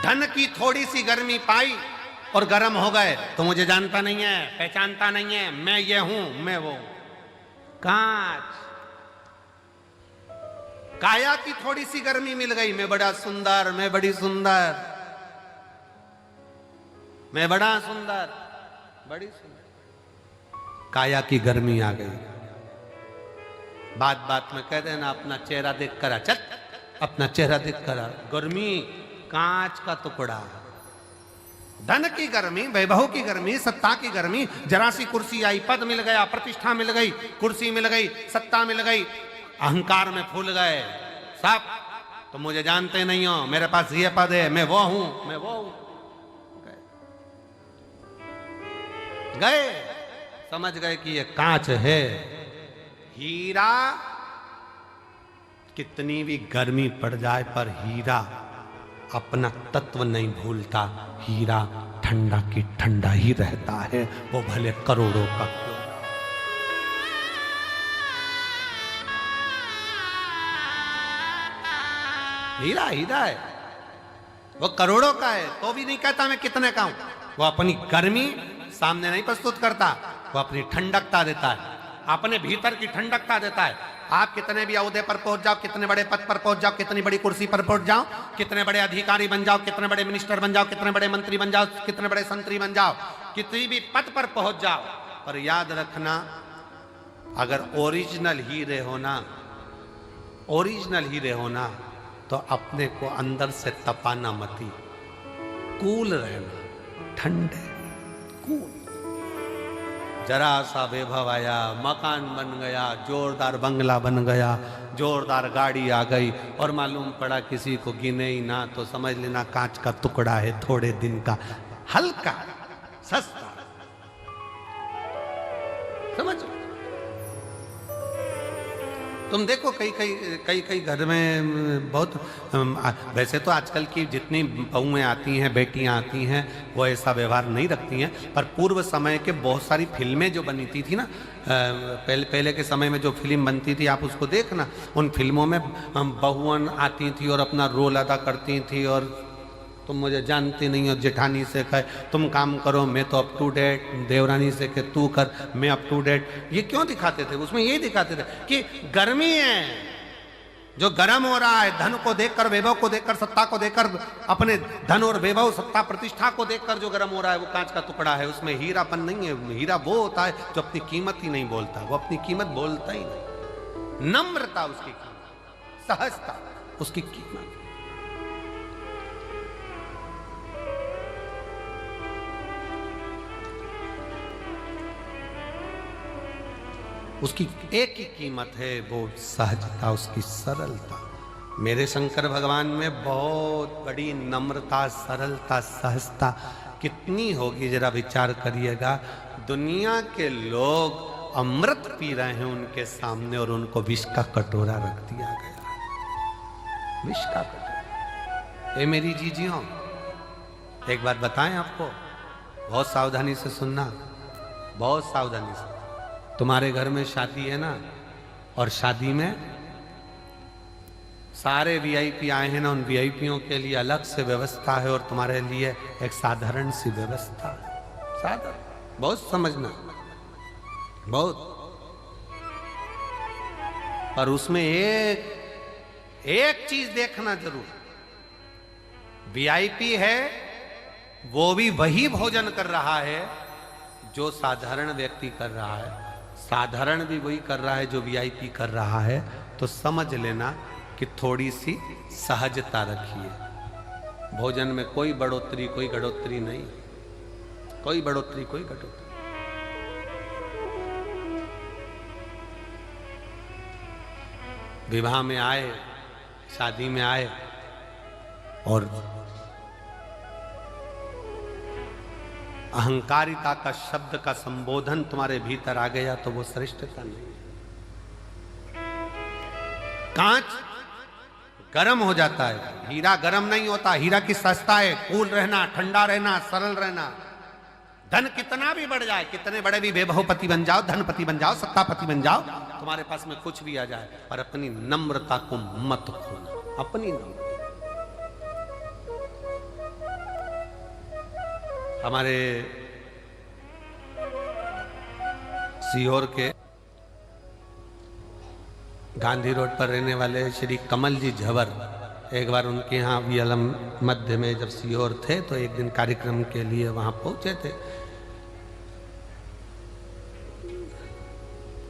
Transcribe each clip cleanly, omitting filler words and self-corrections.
धन की थोड़ी सी गर्मी पाई और गर्म हो गए तो मुझे जानता नहीं है, पहचानता नहीं है, मैं ये हूं, मैं वो। कांच, काया की थोड़ी सी गर्मी मिल गई, मैं बड़ा सुंदर, मैं बड़ी सुंदर, मैं बड़ा सुंदर, बड़ी सुंदर। काया की गर्मी आ गई, बात बात में कह देना अपना चेहरा देख कर, चल अपना चेहरा देख कर। गर्मी कांच का टुकड़ा, धन की गर्मी, वैभव की गर्मी, सत्ता की गर्मी, जरा सी कुर्सी आई, पद मिल गया, प्रतिष्ठा मिल गई, कुर्सी मिल गई, सत्ता मिल गई, अहंकार में फूल गए सब। तो मुझे जानते नहीं हो, मेरे पास ये पद है, मैं वो हूं, मैं वो हूं। गए, समझ गए कि ये कांच है। हीरा कितनी भी गर्मी पड़ जाए पर हीरा अपना तत्व नहीं भूलता। हीरा ठंडा की ठंडा ही रहता है, वो भले करोड़ों का क्यों। हीरा हीरा है, वो करोड़ों का है तो भी नहीं कहता मैं कितने का हूं। वो अपनी गर्मी सामने नहीं प्रस्तुत करता, वो अपनी ठंडकता देता है, अपने भीतर की ठंडकता देता है। आप कितने भी ओहदे पर पहुंच जाओ, कितने बड़े पद पर पहुंच जाओ, कितनी बड़ी कुर्सी पर पहुंच जाओ, कितने बड़े अधिकारी बन जाओ, कितने बड़े मिनिस्टर बन जाओ, कितने बड़े मंत्री बन जाओ, कितने बड़े संतरी बन जाओ, कितनी भी पद पर पहुंच जाओ, पर याद रखना अगर ओरिजिनल हीरे होना, ओरिजिनल हीरे होना तो अपने को अंदर से तपाना मती, कूल रहना, ठंडे कूल। जरा सा वैभव आया, मकान बन गया, जोरदार बंगला बन गया, जोरदार गाड़ी आ गई और मालूम पड़ा किसी को गिने ही ना तो समझ लेना कांच का टुकड़ा है, थोड़े दिन का, हल्का सस्ता। समझ तुम देखो कई घर में बहुत, वैसे तो आजकल की जितनी बहुएं आती हैं, बेटियां आती हैं, वो ऐसा व्यवहार नहीं रखती हैं, पर पूर्व समय के बहुत सारी फिल्में जो बनी थी ना, पहले के समय में जो फिल्म बनती थी आप उसको देखना, उन फिल्मों में बहुएं आती थी और अपना रोल अदा करती थी। और तुम मुझे जानती नहीं हो, जेठानी से कहे तुम काम करो मैं तो अप टू डेट, देवरानी से कहे तू कर मैं अप टू डेट। ये क्यों दिखाते थे? उसमें ये दिखाते थे कि गर्मी है, जो गर्म हो रहा है, धन को देखकर, वैभव को देखकर, सत्ता को देखकर, अपने धन और वैभव, सत्ता, प्रतिष्ठा को देखकर जो गर्म हो रहा है वो कांच का टुकड़ा है, उसमें हीरापन नहीं है। हीरा वो होता है जो अपनी कीमत ही नहीं बोलता, वो अपनी कीमत बोलता ही नहीं। नम्रता उसकी कीमत, सहजता उसकी कीमत। उसकी एक ही कीमत है, वो सहजता, उसकी सरलता। मेरे शंकर भगवान में बहुत बड़ी नम्रता, सरलता, सहजता कितनी होगी जरा विचार करिएगा। दुनिया के लोग अमृत पी रहे हैं उनके सामने और उनको विष का कटोरा रख दिया गया, विष का कटोरा। ये मेरी जीजियों, एक बात बताएं आपको, बहुत सावधानी से सुनना, बहुत सावधानी से। तुम्हारे घर में शादी है ना, और शादी में सारे वीआईपी आए हैं ना, उन वीआईपीओं के लिए अलग से व्यवस्था है और तुम्हारे लिए एक साधारण सी व्यवस्था है। साधारण, बहुत समझना, बहुत। पर उसमें एक चीज देखना जरूर, वीआईपी है वो भी वही भोजन कर रहा है जो साधारण व्यक्ति कर रहा है, साधारण भी वही कर रहा है जो वीआईपी कर रहा है। तो समझ लेना कि थोड़ी सी सहजता रखिए। भोजन में कोई बढ़ोतरी, कोई घटोतरी नहीं, कोई बढ़ोतरी, कोई घटोतरी। विवाह में आए, शादी में आए और अहंकारिता का शब्द का संबोधन तुम्हारे भीतर आ गया तो वो श्रेष्ठता नहीं है। कांच गर्म हो जाता है, हीरा गर्म नहीं होता। हीरा की सस्ता है, कूल रहना, ठंडा रहना, सरल रहना। धन कितना भी बढ़ जाए, कितने बड़े भी वैभवपति बन जाओ, धनपति बन जाओ, सत्तापति बन जाओ, तुम्हारे पास में कुछ भी आ जाए, पर अपनी नम्रता को मत खोना, अपनी नम्रता। हमारे सीहोर के गांधी रोड पर रहने वाले श्री कमल जी झवर, एक बार उनके यहाँ वीएलएम मध्य में जब सीहोर थे तो एक दिन कार्यक्रम के लिए वहां पहुंचे थे।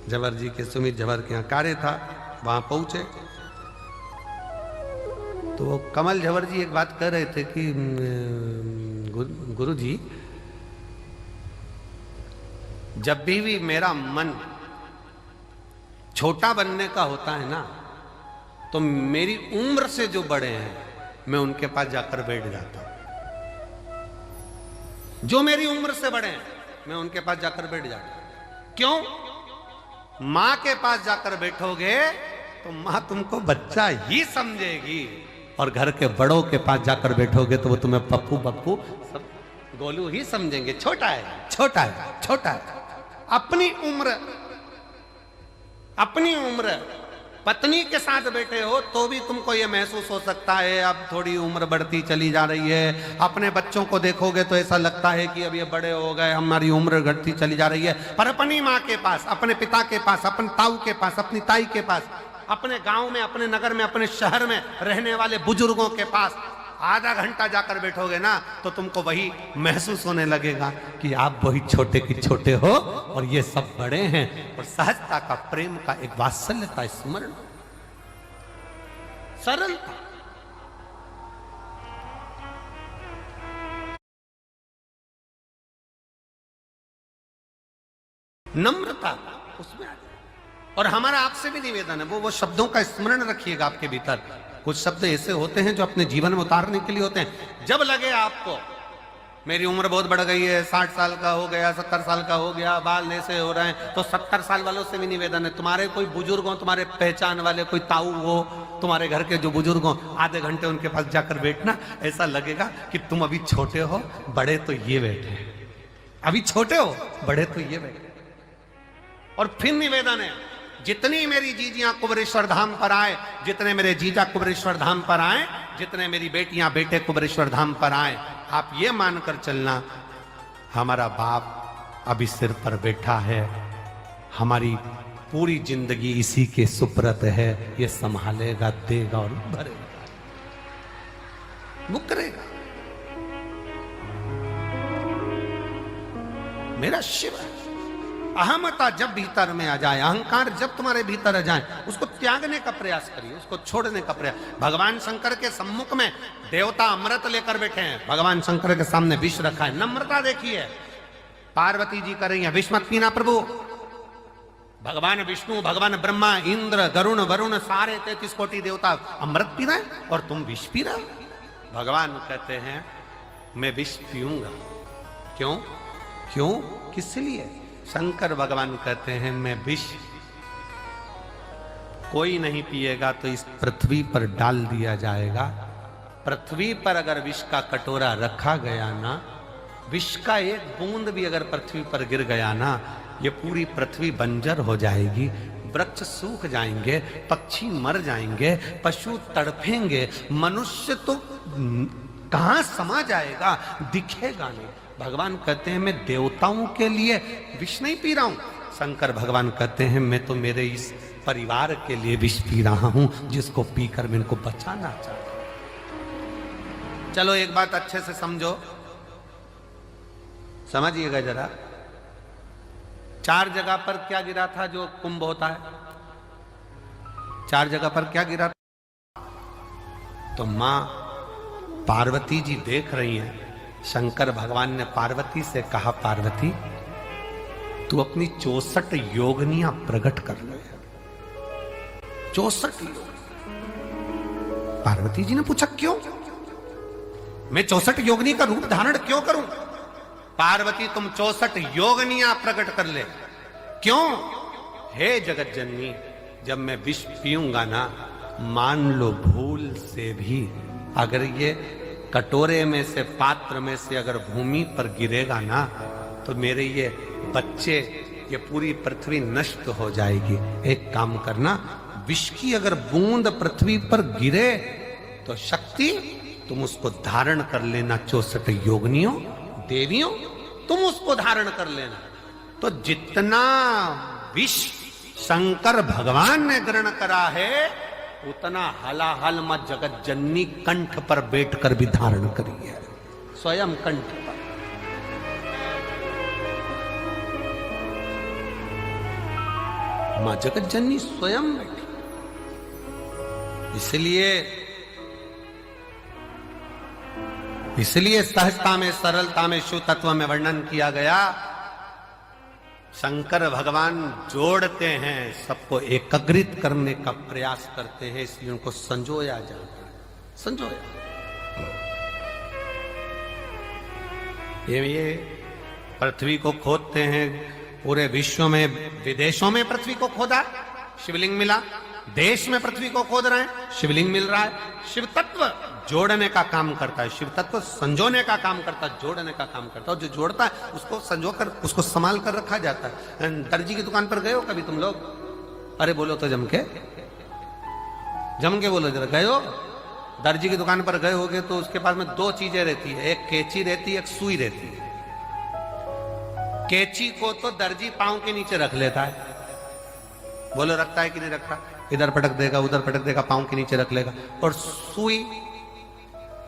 झवर जी के, सुमित झवर के यहाँ कार्य था, वहां पहुंचे तो कमल झवर जी एक बात कह रहे थे कि गुरु जी, जब भी मेरा मन छोटा बनने का होता है ना, तो मेरी उम्र से जो बड़े हैं मैं उनके पास जाकर बैठ जाता हूं। जो मेरी उम्र से बड़े हैं मैं उनके पास जाकर बैठ जाता हूं। क्यों? मां के पास जाकर बैठोगे तो मां तुमको बच्चा ही समझेगी, और घर के बड़ों के पास जाकर बैठोगे तो वो तुम्हें पप्पू पप्पू सब गोलू ही समझेंगे। छोटा है, छोटा है, छोटा है। अपनी उम्र पत्नी के साथ बैठे हो तो भी तुमको ये महसूस हो सकता है अब थोड़ी उम्र बढ़ती चली जा रही है। अपने बच्चों को देखोगे तो ऐसा लगता है कि अब ये बड़े हो गए, हमारी उम्र घटती चली जा रही है। पर अपनी माँ के पास, अपने पिता के पास, अपने ताऊ के पास, अपनी ताई के पास, अपने गांव में, अपने नगर में, अपने शहर में रहने वाले बुजुर्गों के पास आधा घंटा जाकर बैठोगे ना तो तुमको वही महसूस होने लगेगा कि आप वही छोटे की छोटे हो और ये सब बड़े हैं। और सहजता का, प्रेम का, एक वात्सल्य का स्मरण, सरलता, नम्रता उसमें आ जाए। और हमारा आपसे भी निवेदन है, वो शब्दों का स्मरण रखिएगा आपके भीतर। कुछ शब्द ऐसे होते हैं जो अपने जीवन में उतारने के लिए होते हैं। जब लगे आपको मेरी उम्र बहुत बढ़ गई है, 60 साल का हो गया, 70 साल का हो गया, बाल ऐसे हो रहे हैं, तो 70 साल वालों से भी निवेदन है, तुम्हारे कोई बुजुर्ग हो, तुम्हारे पहचान वाले कोई ताऊ हो, तुम्हारे घर के जो बुजुर्ग हो, आधे घंटे उनके पास जाकर बैठना। ऐसा लगेगा कि तुम अभी छोटे हो, बड़े तो ये बैठे, अभी छोटे हो, बड़े तो ये बैठे। और फिर निवेदन है, जितनी मेरी जीजियां कुबरेश्वर धाम पर आए, जितने मेरे जीजा कुबरेश्वर धाम पर आए, जितने मेरी बेटियां बेटे कुबरेश्वर धाम पर आए, आप ये मानकर चलना हमारा बाप अभी सिर पर बैठा है, हमारी पूरी जिंदगी इसी के सुप्रत है, ये संभालेगा, देगा और भरेगा, वो करेगा। मेरा शिव है। अहमता जब भीतर में आ जाए, अहंकार जब तुम्हारे भीतर आ जाए, उसको त्यागने का प्रयास करिए, उसको छोड़ने का प्रयास। भगवान शंकर के सम्मुख में देवता अमृत लेकर बैठे हैं, भगवान शंकर के सामने विष रखा है। नम्रता देखिए, पार्वती जी कर रही है, विष मत पीना प्रभु। भगवान विष्णु, भगवान ब्रह्मा, इंद्र, गरुण, वरुण, सारे 33 कोटि देवता अमृत पी रहे हैं और तुम विष पी रहे हो। भगवान कहते हैं मैं विष पीऊंगा। क्यों? क्यों? किस लिए? शंकर भगवान कहते हैं मैं विष कोई नहीं पिएगा तो इस पृथ्वी पर डाल दिया जाएगा। पृथ्वी पर अगर विष का कटोरा रखा गया ना, विष का एक बूंद भी अगर पृथ्वी पर गिर गया ना, ये पूरी पृथ्वी बंजर हो जाएगी, वृक्ष सूख जाएंगे, पक्षी मर जाएंगे, पशु तड़पेंगे, मनुष्य तो कहां समा जाएगा, दिखेगा नहीं। भगवान कहते हैं मैं देवताओं के लिए विष नहीं पी रहा हूं। शंकर भगवान कहते हैं मैं तो मेरे इस परिवार के लिए विष पी रहा हूं, जिसको पीकर मैं इनको बचाना चाहता हूं। चलो एक बात अच्छे से समझो, समझिएगा जरा। 4 जगह पर क्या गिरा था जो कुंभ होता है? 4 जगह पर क्या गिरा था? तो मां पार्वती जी देख रही हैं। शंकर भगवान ने पार्वती से कहा, पार्वती तू अपनी 64 योगनियां प्रकट कर ले। 64 योग। पार्वती जी ने पूछा क्यों? मैं 64 योगनी का रूप धारण क्यों करूं? पार्वती तुम 64 योगनियां प्रकट कर ले। क्यों? हे जगत जननी, जब मैं विष पीऊंगा ना, मान लो भूल से भी अगर ये कटोरे में से, पात्र में से अगर भूमि पर गिरेगा ना, तो मेरे ये बच्चे, ये पूरी पृथ्वी नष्ट हो जाएगी। एक काम करना, विष की अगर बूंद पृथ्वी पर गिरे तो शक्ति तुम उसको धारण कर लेना 64 योगनियों, देवियों तुम उसको धारण कर लेना। तो जितना विष शंकर भगवान ने ग्रहण करा है उतना हलाहल मत जगत जननी कंठ पर बैठकर भी धारण करी है, स्वयं कंठ पर। मां जगत जननी स्वयं बैठी। इसलिए सहजता में, सरलता में, शिव तत्व में वर्णन किया गया। शंकर भगवान जोड़ते हैं, सबको एकत्रित करने का प्रयास करते हैं, इसलिए उनको संजोया जाता है, संजोया। ये पृथ्वी को खोदते हैं, पूरे विश्व में, विदेशों में पृथ्वी को खोदा, शिवलिंग मिला, देश में पृथ्वी को खोद रहे हैं, शिवलिंग मिल रहा है। शिव तत्व जोड़ने का काम करता है, शिव तत्व संजोने का काम करता है, जोड़ने का काम करता है। जो जोड़ता है उसको संजोकर, उसको संभाल कर रखा जाता है। दर्जी की दुकान पर गए हो कभी तुम लोग? अरे बोलो तो जम के बोलो जरा, गए हो? दर्जी की दुकान पर गए होगे तो उसके पास में दो चीजें रहती है, एक कैंची रहती है, एक सुई रहती है। कैंची को तो दर्जी पांव के नीचे रख लेता है, बोलो रखता है कि नहीं रखता? इधर पटक देगा, उधर पटक देगा, पांव के नीचे रख लेगा। और सुई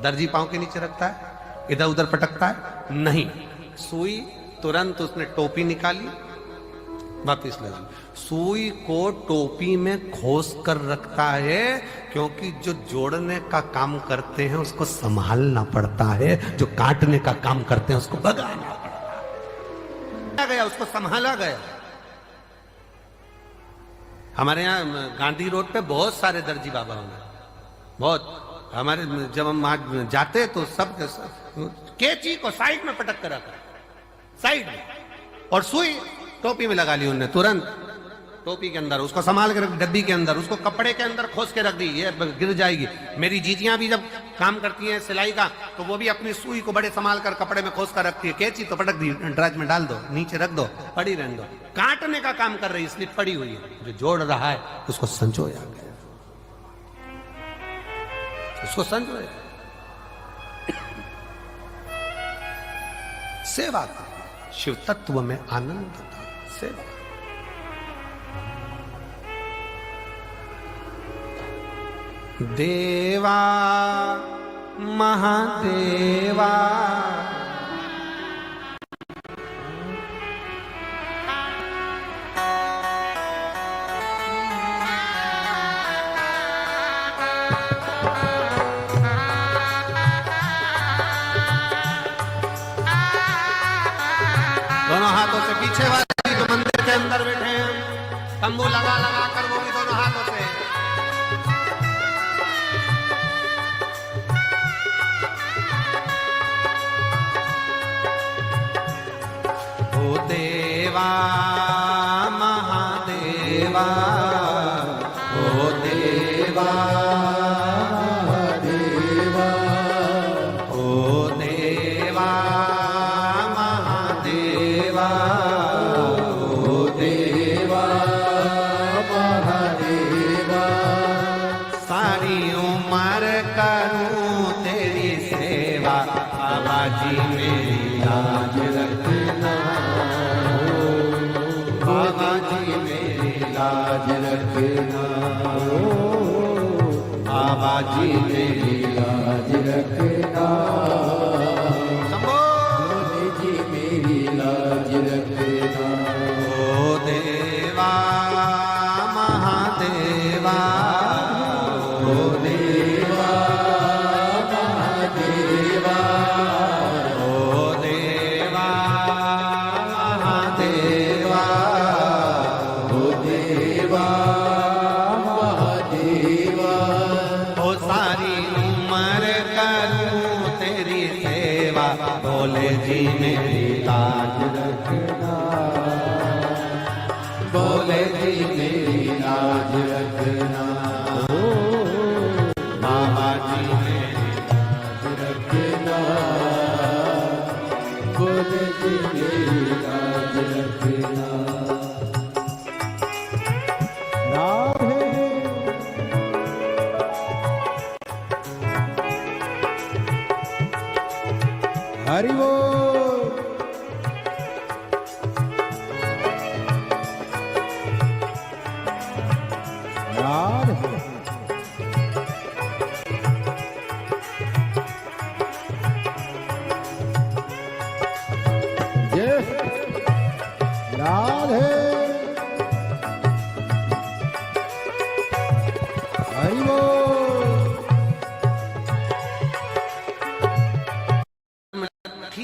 दर्जी पांव के नीचे रखता है, इधर उधर पटकता है नहीं। सुई तुरंत उसने टोपी निकाली, वापिस लगा। सुई को टोपी में खोस कर रखता है, क्योंकि जो जोड़ने का काम करते हैं उसको संभालना पड़ता है, जो काटने का काम करते हैं उसको भगाना पड़ता गया, उसको संभाला गया। हमारे यहाँ गांधी रोड पे बहुत सारे दर्जी बाबा होंगे, बहुत। हमारे जब हम वहां जाते तो सब कैंची को साइड में पटक कर रखा, साइड में, और सुई टोपी में लगा ली उन्होंने, तुरंत टोपी के अंदर उसको संभाल के रख, डब्बी के अंदर उसको कपड़े के अंदर खोस के रख दी, ये गिर जाएगी। मेरी जीजियां भी जब काम करती हैं सिलाई का तो वो भी अपनी सुई को बड़े संभाल कर कपड़े में खोस कर रखती है। कैंची तो पटक दी, ड्राज में डाल दो, नीचे रख दो, पड़ी रहने दो। काटने का काम कर रही है इसलिए पड़ी हुई है, जो जोड़ रहा है उसको संजोया गया, उसको संजोया। सेवा का शिव तत्व में आनंद था, सेवा। देवा महादेवा दोनों हाथों से पीछे वाले जो मंदिर के अंदर बैठे हैं, तंबू लगा लगा कर वो भी दोनों हाथों से। ओ देवा महादेवा, ओ देवा महादेवा, ओ देवा महादेवा, ओ देवा महादेवा। सारी उम्र करूं तेरी सेवा, बाबा जी मेरी लाज रखना, बाबा जी मेरी लाज रखना, बाबा जी मेरी लाज रखना, बाबा जी मेरी लाज रखना। ओ देवा महादेवा, ओ देवा महादेवा, ओ देवा महादेवा, ओ देवा महादेवा। ओ सारी उम्र करूं तेरी सेवा, बोले जी मेरी लाज रखना, बोले जी मेरी लाज रखना, बाबा जी मेरी लाज रखना, बोले जी मेरी लाज रखना। हरि बोल।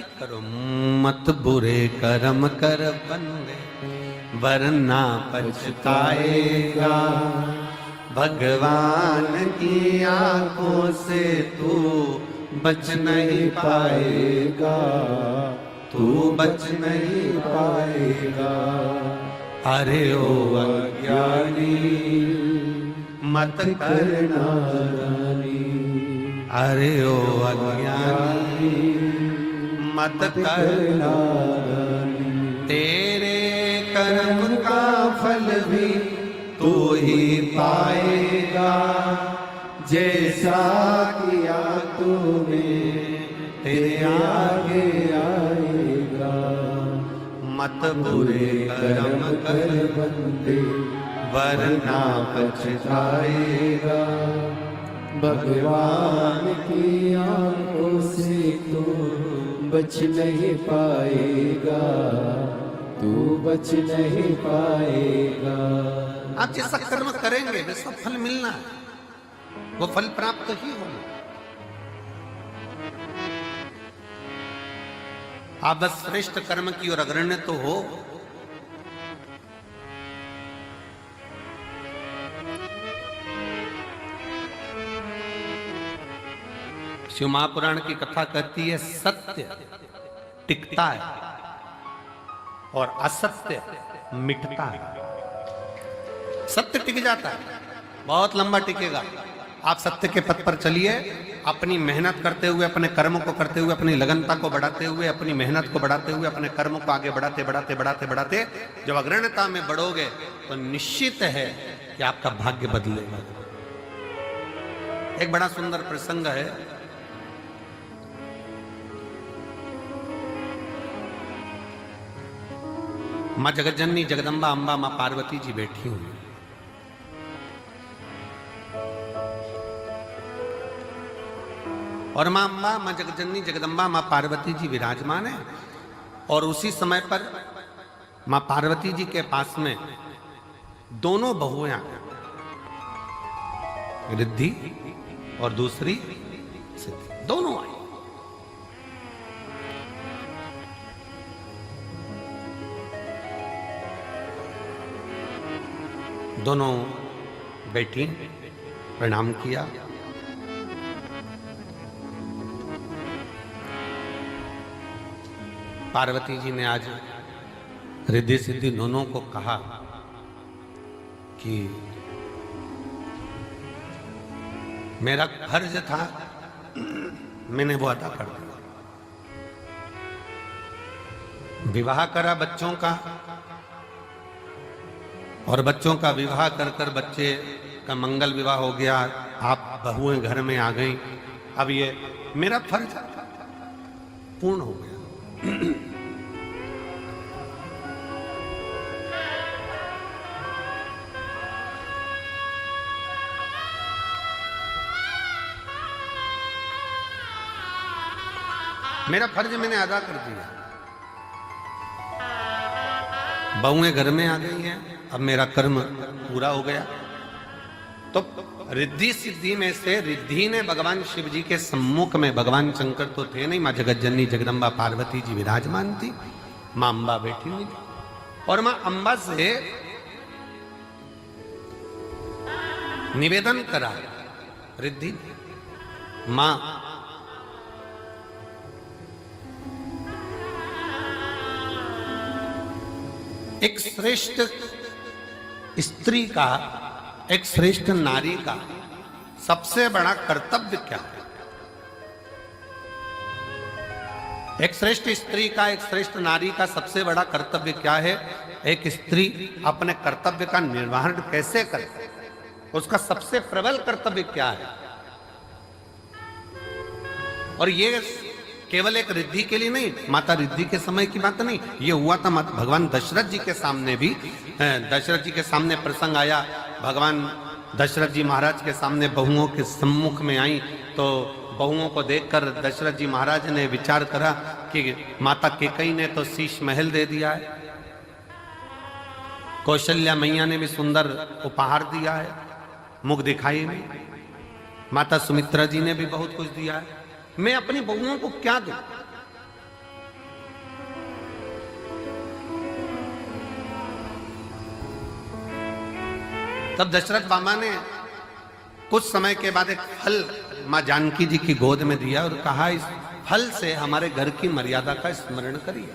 तरकीब करो, मत बुरे कर्म कर बंदे वरना पछताएगा। भगवान की आंखों से तू बच नहीं पाएगा, तू बच नहीं पाएगा। अरे ओ अज्ञानी मत करना रानी, अरे ओ अज्ञानी मत करना रानी। तेरे कर्म का फल भी तू ही पाएगा, जैसा किया तूने तेरे आगे आएगा। मत बुरे कर्म कर बंदे वरना पछताएगा। भगवान की आंखों से तू बच नहीं पाएगा, तू बच नहीं पाएगा। आप जैसा कर्म करेंगे वैसा फल मिलना है, वो फल प्राप्त ही होगा। आप बस श्रेष्ठ कर्म की ओर अग्रण्य तो हो। शिव महापुराण की कथा कहती है सत्य टिकता है और असत्य मिटता है। सत्य टिक जाता है, बहुत लंबा टिकेगा। आप सत्य के पथ पर चलिए, अपनी मेहनत करते हुए, अपने कर्मों को करते हुए, अपनी लगनता को बढ़ाते हुए, अपनी मेहनत को बढ़ाते हुए, अपने कर्मों को आगे बढ़ाते बढ़ाते बढ़ाते बढ़ाते जब अग्रण्यता में बढ़ोगे तो निश्चित है कि आपका भाग्य बदलेगा। एक बड़ा सुंदर प्रसंग है। मां जगतजननी जगदम्बा अंबा मां पार्वती जी बैठी हुई। और मां अंबा, मां जगतजननी जगदम्बा मां पार्वती जी विराजमान है। और उसी समय पर मां पार्वती जी के पास में दोनों बहुएं, रिद्धि और दूसरी सिद्धि, दोनों आई। दोनों बैठी, प्रणाम किया। पार्वती जी ने आज रिद्धि सिद्धि दोनों को कहा कि मेरा फर्ज था, मैंने वो अदा कर दिया। विवाह करा बच्चों का, और बच्चों का विवाह कर कर बच्चे का मंगल विवाह हो गया। आप बहुएं घर में आ गई। अब ये मेरा फर्ज पूर्ण हो गया। मेरा फर्ज मैंने अदा कर दिया। बहुएं घर में आ गई हैं, अब मेरा कर्म पूरा हो गया। तो रिद्धि सिद्धि में से रिद्धि ने भगवान शिव जी के सम्मुख में, भगवान शंकर तो थे नहीं, मां जगतजननी जगदम्बा पार्वती जी विराजमान थी, मां अंबा बैठी हुई थी। और मां अंबा से निवेदन करा रिद्धि, मां एक श्रेष्ठ स्त्री का, एक श्रेष्ठ नारी का सबसे बड़ा कर्तव्य क्या है? एक श्रेष्ठ स्त्री का, एक श्रेष्ठ नारी का सबसे बड़ा कर्तव्य क्या है? एक स्त्री अपने कर्तव्य का निर्वहन कैसे करे, उसका सबसे प्रबल कर्तव्य क्या है? और ये केवल एक रिद्धि के लिए नहीं, माता रिद्धि के समय की बात नहीं, ये हुआ था भगवान दशरथ जी के सामने भी। दशरथ जी के सामने प्रसंग आया, भगवान दशरथ जी महाराज के सामने बहुओं के सम्मुख में आई, तो बहुओं को देखकर दशरथ जी महाराज ने विचार करा कि माता केकई ने तो शीश महल दे दिया है, कौशल्या मैया ने भी सुंदर उपहार दिया है, मुख दिखाई में, माता सुमित्रा जी ने भी बहुत कुछ दिया है, मैं अपनी बहुओं को क्या दूं? तब दशरथ मामा ने कुछ समय के बाद एक फल मां जानकी जी की गोद में दिया और कहा, इस फल से हमारे घर की मर्यादा का स्मरण करिए।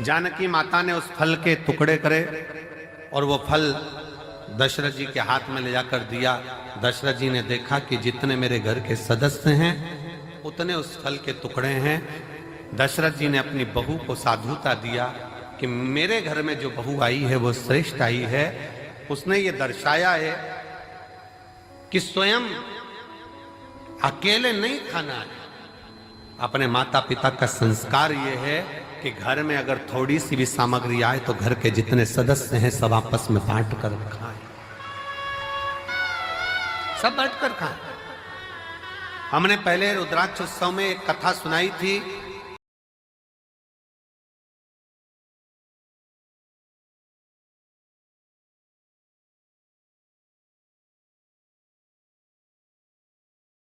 जानकी माता ने उस फल के टुकड़े करे और वो फल दशरथ जी के हाथ में ले जाकर दिया। दशरथ जी ने देखा कि जितने मेरे घर के सदस्य हैं उतने उस फल के टुकड़े हैं। दशरथ जी ने अपनी बहू को साधुता दिया कि मेरे घर में जो बहू आई है वो श्रेष्ठ आई है। उसने ये दर्शाया है कि स्वयं अकेले नहीं खाना है। अपने माता पिता का संस्कार ये है कि घर में अगर थोड़ी सी भी सामग्री आए तो घर के जितने सदस्य हैं सब आपस में बांट कर खाएं, सब बांट कर खाएं। हमने पहले रुद्राक्ष उत्सव में एक कथा सुनाई थी